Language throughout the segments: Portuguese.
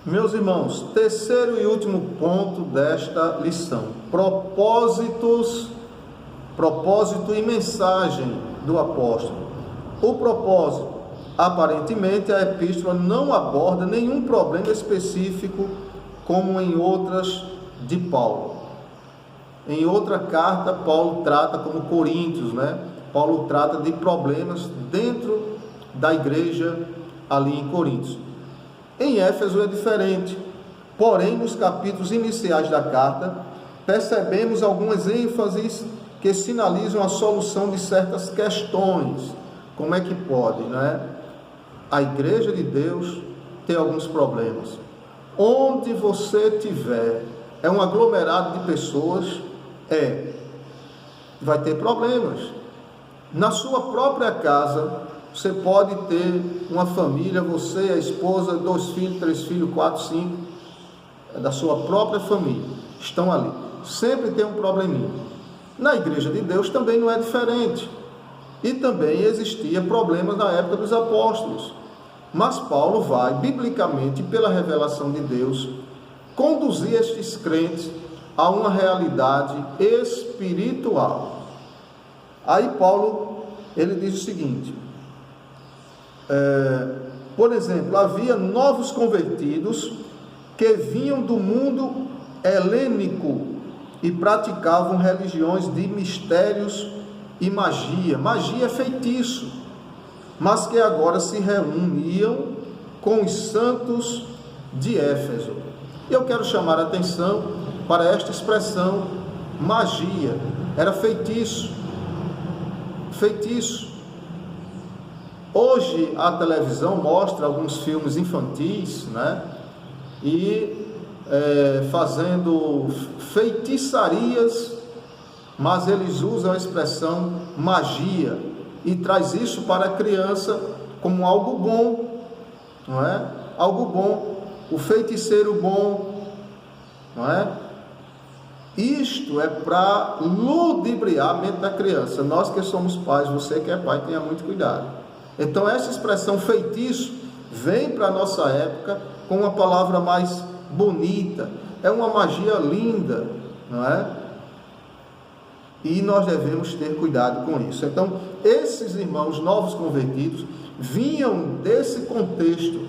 Meus irmãos, terceiro e último ponto desta lição: propósito e mensagem do apóstolo. O propósito, aparentemente, a epístola não aborda nenhum problema específico como em outras de Paulo. Em outra carta, Paulo trata, como Coríntios, Paulo trata de problemas dentro da igreja ali em Coríntios. Em Éfeso é diferente, porém nos capítulos iniciais da carta percebemos algumas ênfases que sinalizam a solução de certas questões. Como é que pode, a igreja de Deus ter alguns problemas? Onde você tiver, é um aglomerado de pessoas, vai ter problemas. Na sua própria casa, você pode ter uma família, você, a esposa, 2 filhos, 3 filhos, 4, 5, da sua própria família, estão ali. Sempre tem um probleminha. Na igreja de Deus também não é diferente. E também existia problemas na época dos apóstolos. Mas Paulo vai, biblicamente, pela revelação de Deus, conduzir estes crentes a uma realidade espiritual. Aí Paulo, ele diz o seguinte, por exemplo, havia novos convertidos que vinham do mundo helênico e praticavam religiões de mistérios e magia. Magia é feitiço, mas que agora se reuniam com os santos de Éfeso. E eu quero chamar a atenção para esta expressão, magia. Era feitiço. Feitiço. Hoje a televisão mostra alguns filmes infantis, e fazendo feitiçarias, mas eles usam a expressão magia e traz isso para a criança como algo bom, algo bom, o feiticeiro bom, Isto é para ludibriar a mente da criança. Nós que somos pais, você que é pai, tenha muito cuidado. Então essa expressão feitiço vem para a nossa época com uma palavra mais bonita, é uma magia linda, E nós devemos ter cuidado com isso. Então esses irmãos novos convertidos vinham desse contexto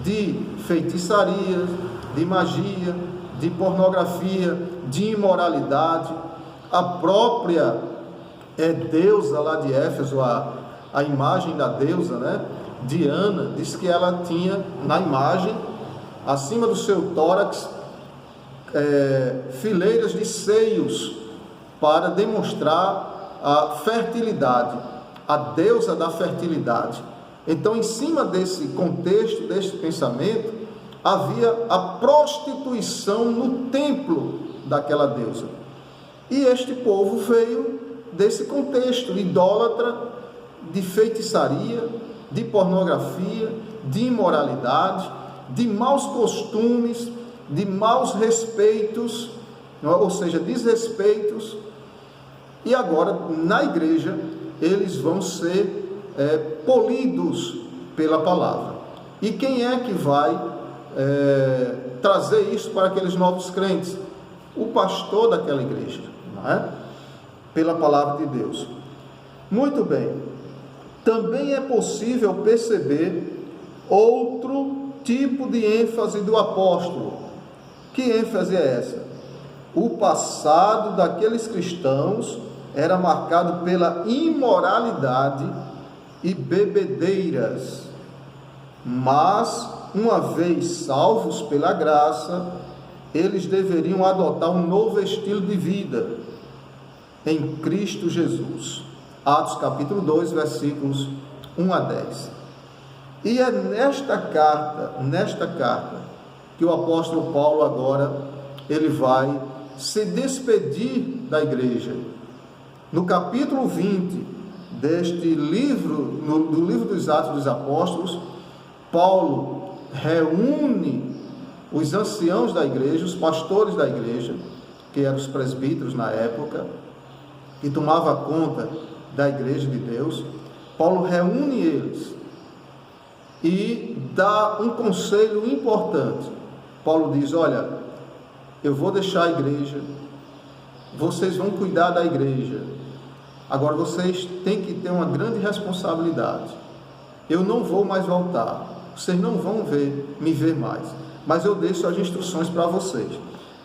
de feitiçaria, de magia, de pornografia, de imoralidade. A própria deusa lá de Éfeso, a imagem da deusa, Diana, diz que ela tinha na imagem, acima do seu tórax, fileiras de seios para demonstrar a fertilidade, a deusa da fertilidade. Então, em cima desse contexto, desse pensamento, havia a prostituição no templo daquela deusa. E este povo veio desse contexto idólatra, de feitiçaria, de pornografia, de imoralidade, de maus costumes, de maus respeitos, ou seja, desrespeitos. E agora, na igreja, eles vão ser polidos pela palavra. E quem é que vai trazer isso para aqueles novos crentes? O pastor daquela igreja, pela palavra de Deus. Muito bem. Também é possível perceber outro tipo de ênfase do apóstolo. Que ênfase é essa? O passado daqueles cristãos era marcado pela imoralidade e bebedeiras, mas uma vez salvos pela graça, eles deveriam adotar um novo estilo de vida em Cristo Jesus. Atos capítulo 2, versículos 1 a 10. E é nesta carta, que o apóstolo Paulo agora, ele vai se despedir da igreja. No capítulo 20 deste livro, do livro dos Atos dos Apóstolos, Paulo reúne os anciãos da igreja, os pastores da igreja, que eram os presbíteros na época, que tomava conta da igreja de Deus. Paulo reúne eles e dá um conselho importante. Paulo diz: olha, eu vou deixar a igreja, vocês vão cuidar da igreja, agora vocês têm que ter uma grande responsabilidade. Eu não vou mais voltar, vocês não vão me ver mais, mas eu deixo as instruções para vocês.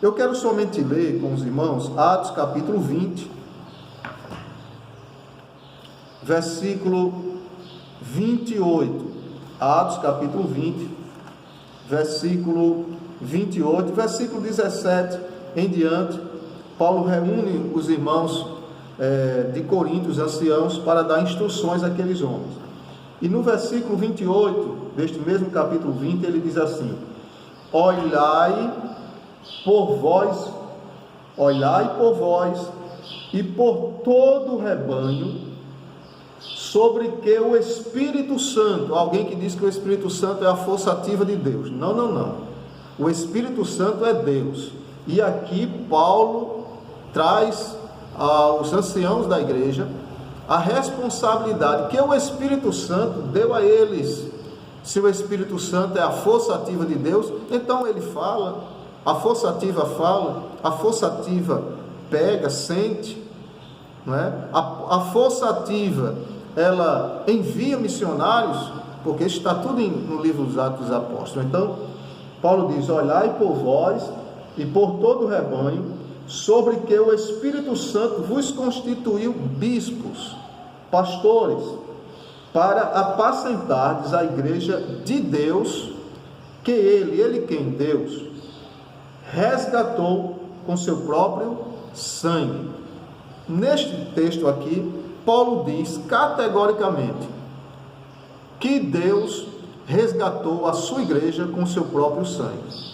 Eu quero somente ler com os irmãos Atos capítulo 20, versículo 28. Atos capítulo 20, versículo 28, versículo 17 em diante. Paulo reúne os irmãos de Corinto, os anciãos, para dar instruções àqueles homens. E no versículo 28 deste mesmo capítulo 20, ele diz assim: olhai por vós e por todo o rebanho, sobre que o Espírito Santo, alguém que diz que o Espírito Santo é a força ativa de Deus. Não. O Espírito Santo é Deus. E aqui Paulo traz aos anciãos da igreja a responsabilidade que o Espírito Santo deu a eles. Se o Espírito Santo é a força ativa de Deus, então ele fala, a força ativa fala, a força ativa pega, sente, não é? A força ativa, ela envia missionários, porque isso está tudo no livro dos Atos dos Apóstolos. Então, Paulo diz: olhai por vós e por todo o rebanho, sobre que o Espírito Santo vos constituiu bispos, pastores, para apacentardes a igreja de Deus, que ele quem? Deus, resgatou com seu próprio sangue. Neste texto aqui, Paulo diz categoricamente que Deus resgatou a sua igreja com seu próprio sangue.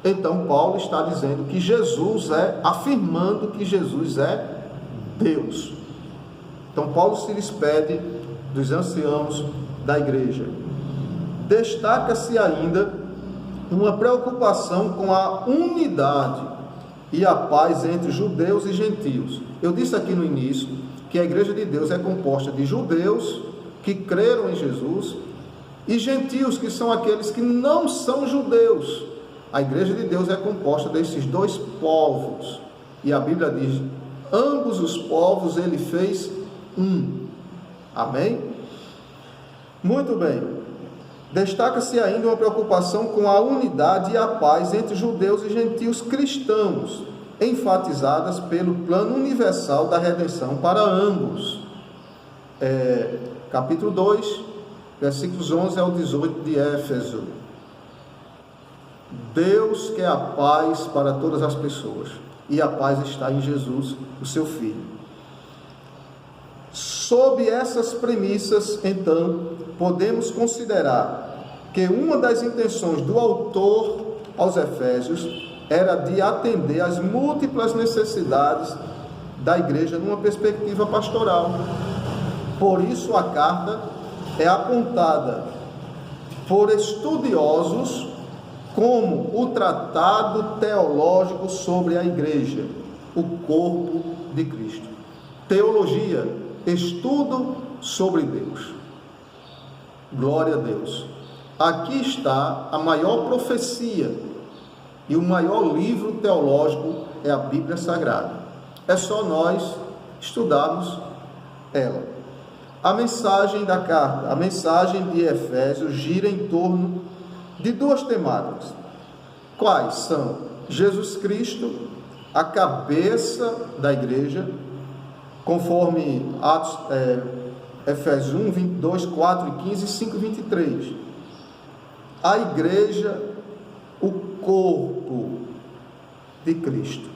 Então Paulo está dizendo que Jesus afirmando que Jesus é Deus. Então Paulo se despede dos anciãos da igreja. Destaca-se ainda uma preocupação com a unidade e a paz entre judeus e gentios. Eu disse aqui no início que a igreja de Deus é composta de judeus que creram em Jesus e gentios, que são aqueles que não são judeus. A igreja de Deus é composta desses dois povos, e a Bíblia diz: ambos os povos ele fez um. Amém? Muito bem. Destaca-se ainda uma preocupação com a unidade e a paz entre judeus e gentios cristãos, enfatizadas pelo plano universal da redenção para ambos. Capítulo 2, versículos 11 ao 18 de Éfeso. Deus quer a paz para todas as pessoas, e a paz está em Jesus, o seu Filho. Sob essas premissas, então, podemos considerar que uma das intenções do autor aos Efésios era de atender às múltiplas necessidades da igreja numa perspectiva pastoral. Por isso a carta é apontada por estudiosos como o tratado teológico sobre a igreja, o corpo de Cristo. Teologia, estudo sobre Deus. Glória a Deus. Aqui está a maior profecia e o maior livro teológico é a Bíblia Sagrada. É só nós estudarmos ela. A mensagem da carta, a mensagem de Efésios, gira em torno de duas temáticas. Quais são? Jesus Cristo, a cabeça da igreja, conforme Efésios 1, 22, 4 e 15, 5 e 23. A igreja, o corpo de Cristo.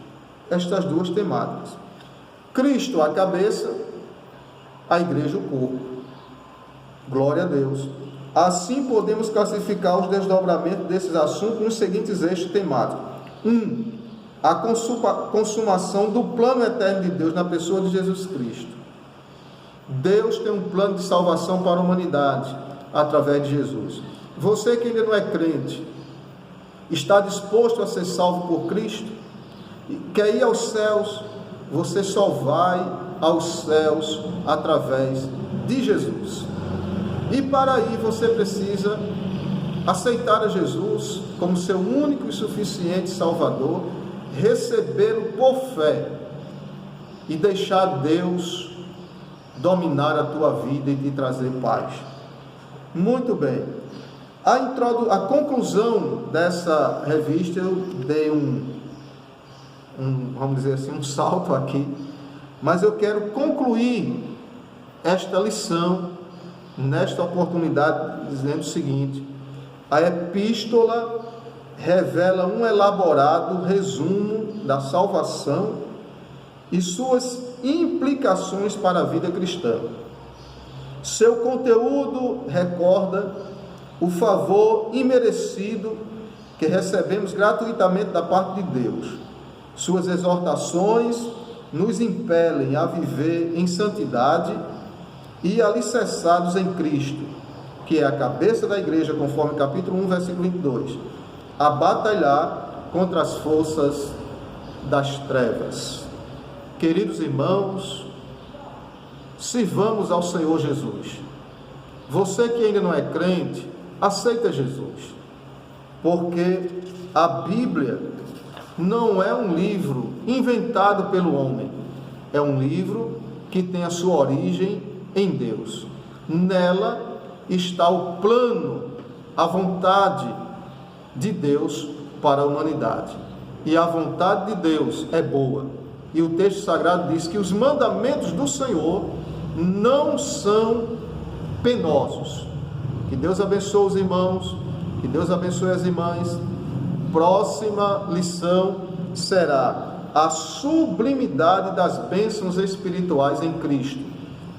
Estas duas temáticas. Cristo, a cabeça, a igreja, o corpo. Glória a Deus. Assim podemos classificar os desdobramentos desses assuntos nos seguintes eixos temáticos. 1. A consumação do plano eterno de Deus na pessoa de Jesus Cristo. Deus tem um plano de salvação para a humanidade através de Jesus. Você que ainda não é crente, está disposto a ser salvo por Cristo? Quer ir aos céus? Você só vai aos céus através de Jesus. E para ir você precisa aceitar a Jesus como seu único e suficiente Salvador, recebê-lo por fé e deixar Deus dominar a tua vida e te trazer paz. Muito bem. A conclusão dessa revista, eu dei vamos dizer assim, um salto aqui, mas eu quero concluir esta lição nesta oportunidade dizendo o seguinte: a epístola revela um elaborado resumo da salvação e suas implicações para a vida cristã. Seu conteúdo recorda o favor imerecido que recebemos gratuitamente da parte de Deus. Suas exortações nos impelem a viver em santidade e alicerçados em Cristo, que é a cabeça da igreja, conforme capítulo 1, versículo 22, a batalhar contra as forças das trevas. Queridos irmãos, sirvamos ao Senhor Jesus. Você que ainda não é crente, aceita Jesus, porque a Bíblia não é um livro inventado pelo homem, é um livro que tem a sua origem em Deus. Nela está o plano, a vontade de Deus para a humanidade, e a vontade de Deus é boa, e o texto sagrado diz que os mandamentos do Senhor não são penosos. Que Deus abençoe os irmãos, que Deus abençoe as irmãs. Próxima lição será a sublimidade das bênçãos espirituais em Cristo.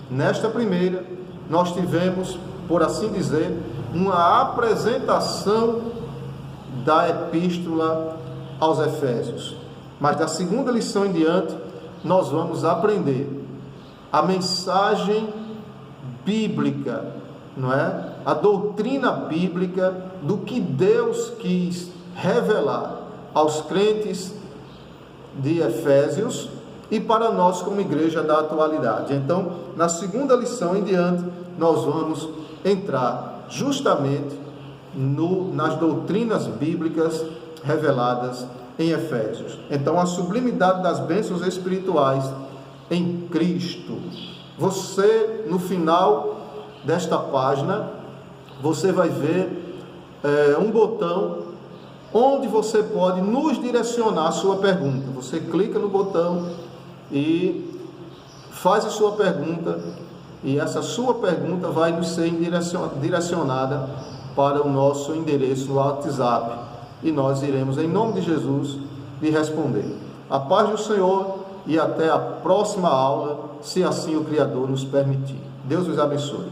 Nesta primeira, nós tivemos, por assim dizer, uma apresentação da epístola aos Efésios. Mas da segunda lição em diante, nós vamos aprender a mensagem bíblica, não é? A doutrina bíblica do que Deus quis revelar aos crentes de Efésios e para nós como igreja da atualidade. Então, na segunda lição em diante, nós vamos entrar justamente nas doutrinas bíblicas reveladas em Efésios. Então, a sublimidade das bênçãos espirituais em Cristo. Você, no final desta página, você vai ver um botão onde você pode nos direcionar a sua pergunta. Você clica no botão e faz a sua pergunta, e essa sua pergunta vai nos ser direcionada para o nosso endereço no WhatsApp, e nós iremos, em nome de Jesus, lhe responder. A paz do Senhor e até a próxima aula, se assim o Criador nos permitir. Deus os abençoe.